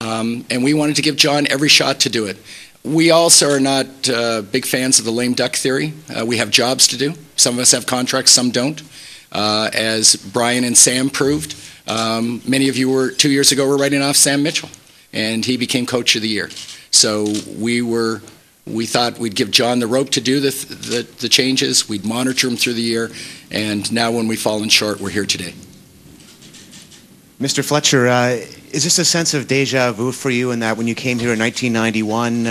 And we wanted to give John every shot to do it. We also are not big fans of the lame duck theory. We have jobs to do. Some of us have contracts, some don't. As Brian and Sam proved, many of you 2 years ago were writing off Sam Mitchell, and he became Coach of the Year. So we thought we'd give John the rope to do the changes. We'd monitor him through the year, and now when we've fallen short, we're here today. Mr. Fletcher, is this a sense of deja vu for you in that when you came here in 1991,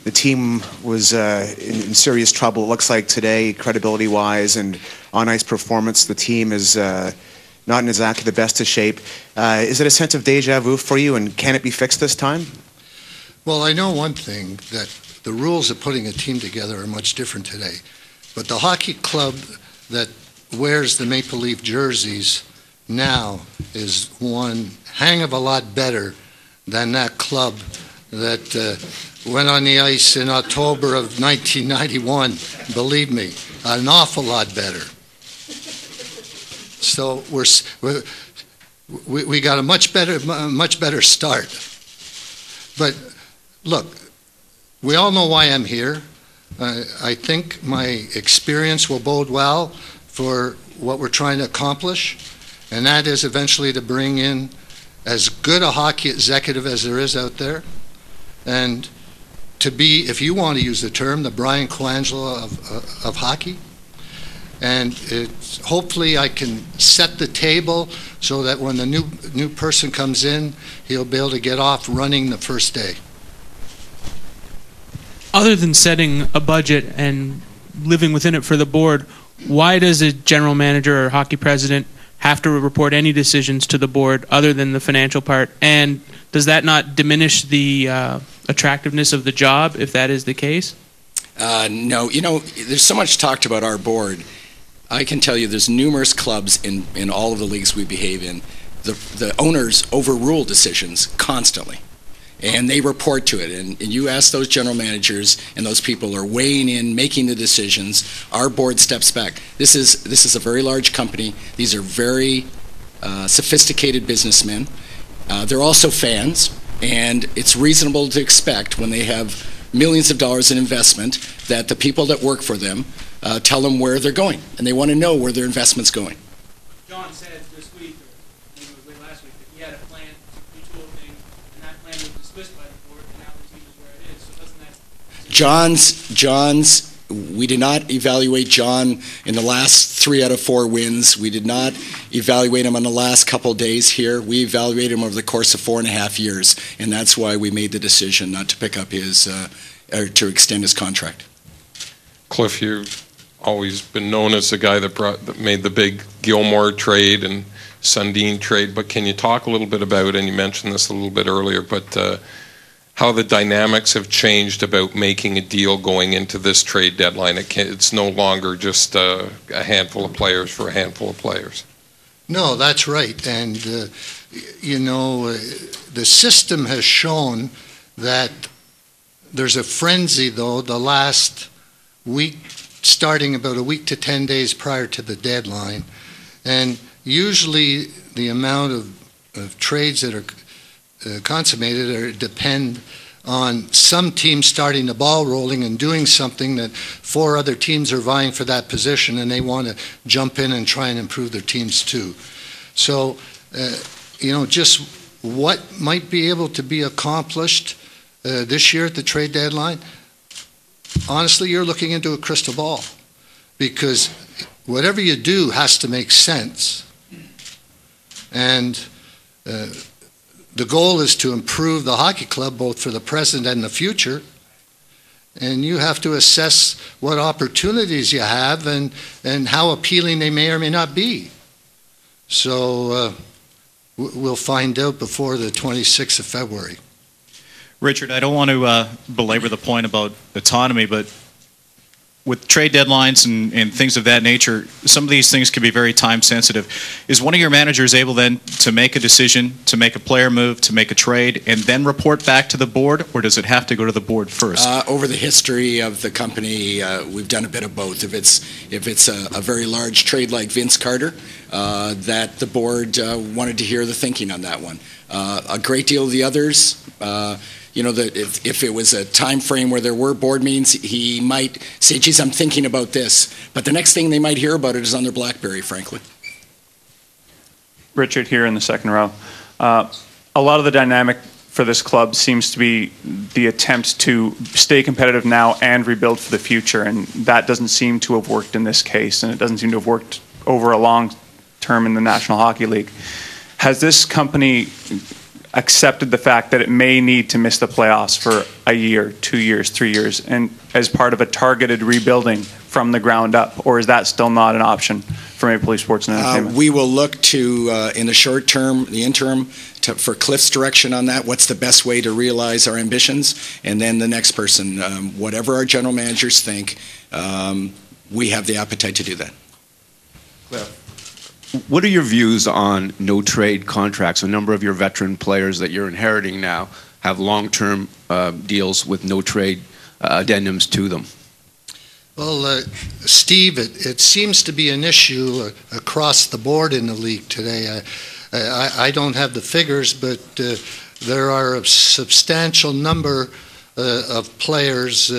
the team was in serious trouble? It looks like today, credibility-wise and on-ice performance, the team is not in exactly the best of shape. Is it a sense of deja vu for you, and can it be fixed this time? Well, I know one thing, that the rules of putting a team together are much different today. But the hockey club that wears the Maple Leaf jerseys now is one hang of a lot better than that club that went on the ice in October of 1991. Believe me, an awful lot better. So we got a much better start. But look, we all know why I'm here. I think my experience will bode well for what we're trying to accomplish, and that is eventually to bring in as good a hockey executive as there is out there, and to be, if you want to use the term, the Brian Colangelo of hockey. And hopefully I can set the table so that when the new person comes in, he'll be able to get off running the first day. Other than setting a budget and living within it for the board, why does a general manager or hockey president have to report any decisions to the board other than the financial part? And does that not diminish the attractiveness of the job if that is the case? No. You know, there's so much talked about our board. I can tell you there's numerous clubs in all of the leagues we behave in. The owners overrule decisions constantly, and they report to it. And you ask those general managers, and those people are weighing in, making the decisions. Our board steps back. This is a very large company. These are very sophisticated businessmen. They're also fans, and it's reasonable to expect when they have millions of dollars in investment that the people that work for them tell them where they're going, and they want to know where their investment's going. John said this week, or maybe it was late last week, that he had a plan to retool things, and that plan was dismissed by the board, and now the team is where it is. So doesn't that... John's, we did not evaluate John in the last 3 out of 4 wins. We did not evaluate him on the last couple of days here. We evaluated him over the course of 4.5 years, and that's why we made the decision not to pick up his, or to extend his contract. Cliff, you've always been known as the guy that made the big Gilmore trade and Sundin trade, but can you talk a little bit about, and you mentioned this a little bit earlier, but how the dynamics have changed about making a deal going into this trade deadline? It's no longer just a handful of players for a handful of players. No, that's right. And, you know, the system has shown that there's a frenzy, though, the last week, starting about a week to 10 days prior to the deadline. And usually the amount of trades that are consummated depend on some team starting the ball rolling and doing something that 4 other teams are vying for that position, and they want to jump in and try and improve their teams too. So, you know, just what might be able to be accomplished this year at the trade deadline, honestly, you're looking into a crystal ball, because whatever you do has to make sense. And the goal is to improve the hockey club both for the present and the future. And you have to assess what opportunities you have and how appealing they may or may not be. So we'll find out before the 26th of February. Richard, I don't want to belabor the point about autonomy, but with trade deadlines and things of that nature, some of these things can be very time sensitive. Is one of your managers able then to make a decision, to make a player move, to make a trade, and then report back to the board, or does it have to go to the board first? Over the history of the company, we've done a bit of both. If it's a very large trade like Vince Carter, that the board wanted to hear the thinking on that one. A great deal of the others, if it was a time frame where there were board meetings, he might say, geez, I'm thinking about this. But the next thing they might hear about it is on their BlackBerry, frankly. Richard here in the second row. A lot of the dynamic for this club seems to be the attempt to stay competitive now and rebuild for the future, and that doesn't seem to have worked in this case, and it doesn't seem to have worked over a long term in the National Hockey League. Has this company accepted the fact that it may need to miss the playoffs for a year, 2 years, 3 years, and as part of a targeted rebuilding from the ground up, or is that still not an option for Maple Leaf Sports and Entertainment? We will look to, in the short term, the interim, for Cliff's direction on that. What's the best way to realize our ambitions? And then the next person, whatever our general managers think, we have the appetite to do that. Cliff. What are your views on no-trade contracts? A number of your veteran players that you're inheriting now have long-term deals with no-trade addendums to them. Well, Steve, it seems to be an issue across the board in the league today. I don't have the figures, but there are a substantial number of players,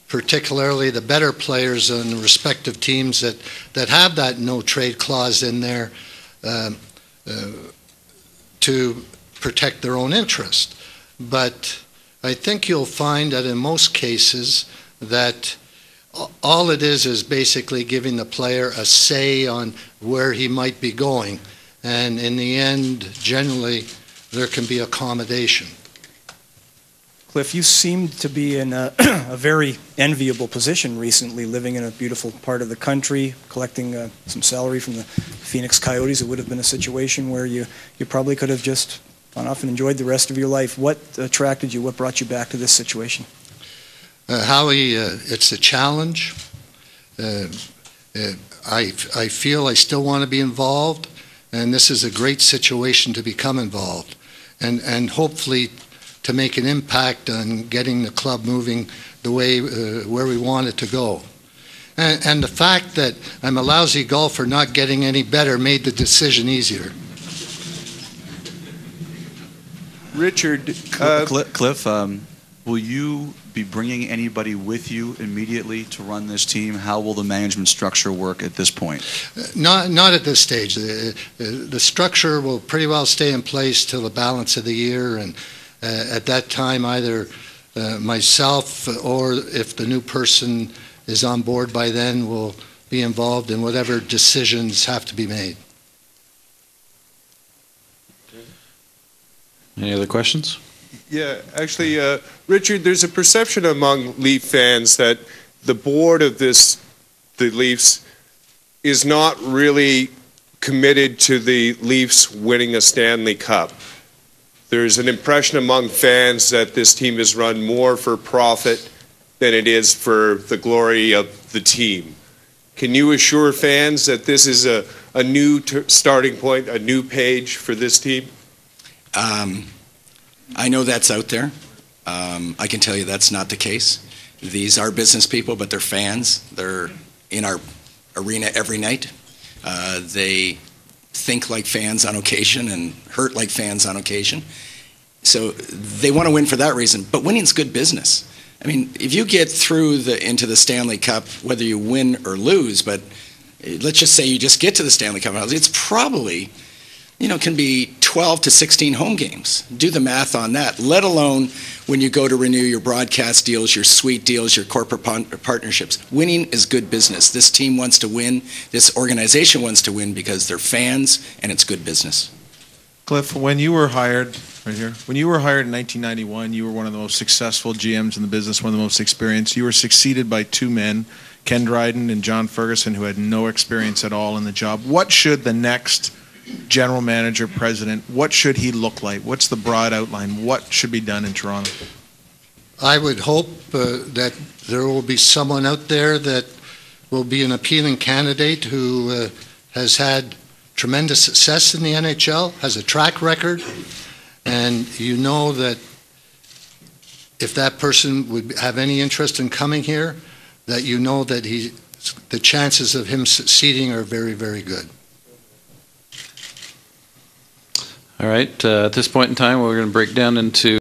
particularly the better players on the respective teams that have that no-trade clause in there to protect their own interest. But I think you'll find that in most cases that all it is basically giving the player a say on where he might be going. And in the end, generally, there can be accommodation. Cliff, you seemed to be in a very enviable position recently, living in a beautiful part of the country, collecting some salary from the Phoenix Coyotes. It would have been a situation where you probably could have just gone off and enjoyed the rest of your life. What attracted you? What brought you back to this situation? Howie, it's a challenge. I feel I still want to be involved, and this is a great situation to become involved, and hopefully to make an impact on getting the club moving the way where we want it to go. And the fact that I'm a lousy golfer not getting any better made the decision easier. Richard, Cliff, will you be bringing anybody with you immediately to run this team? How will the management structure work at this point? Not at this stage. The structure will pretty well stay in place till the balance of the year, and at that time either myself or if the new person is on board by then will be involved in whatever decisions have to be made. Any other questions? Yeah, actually, Richard, there's a perception among Leaf fans that the board of the Leafs is not really committed to the Leafs winning a Stanley Cup. There's an impression among fans that this team is run more for profit than it is for the glory of the team. Can you assure fans that this is a new starting point, a new page for this team? I know that's out there. I can tell you that's not the case. These are business people, but they're fans. They're in our arena every night. They think like fans on occasion and hurt like fans on occasion. So they want to win for that reason. But winning's good business. I mean, if you get through into the Stanley Cup, whether you win or lose, but let's just say you just get to the Stanley Cup, it's probably, can be 12 to 16 home games. Do the math on that, let alone when you go to renew your broadcast deals, your suite deals, your corporate partnerships. Winning is good business. This team wants to win. This organization wants to win because they're fans, and it's good business. Cliff, when you were hired, right here, when you were hired in 1991, you were one of the most successful GMs in the business, one of the most experienced. You were succeeded by two men, Ken Dryden and John Ferguson, who had no experience at all in the job. What should the next general manager, president, what should he look like? What's the broad outline? What should be done in Toronto? I would hope that there will be someone out there that will be an appealing candidate who has had tremendous success in the NHL, has a track record, and you know that if that person would have any interest in coming here, that you know that the chances of him succeeding are very, very good. All right. At this point in time, we're going to break down into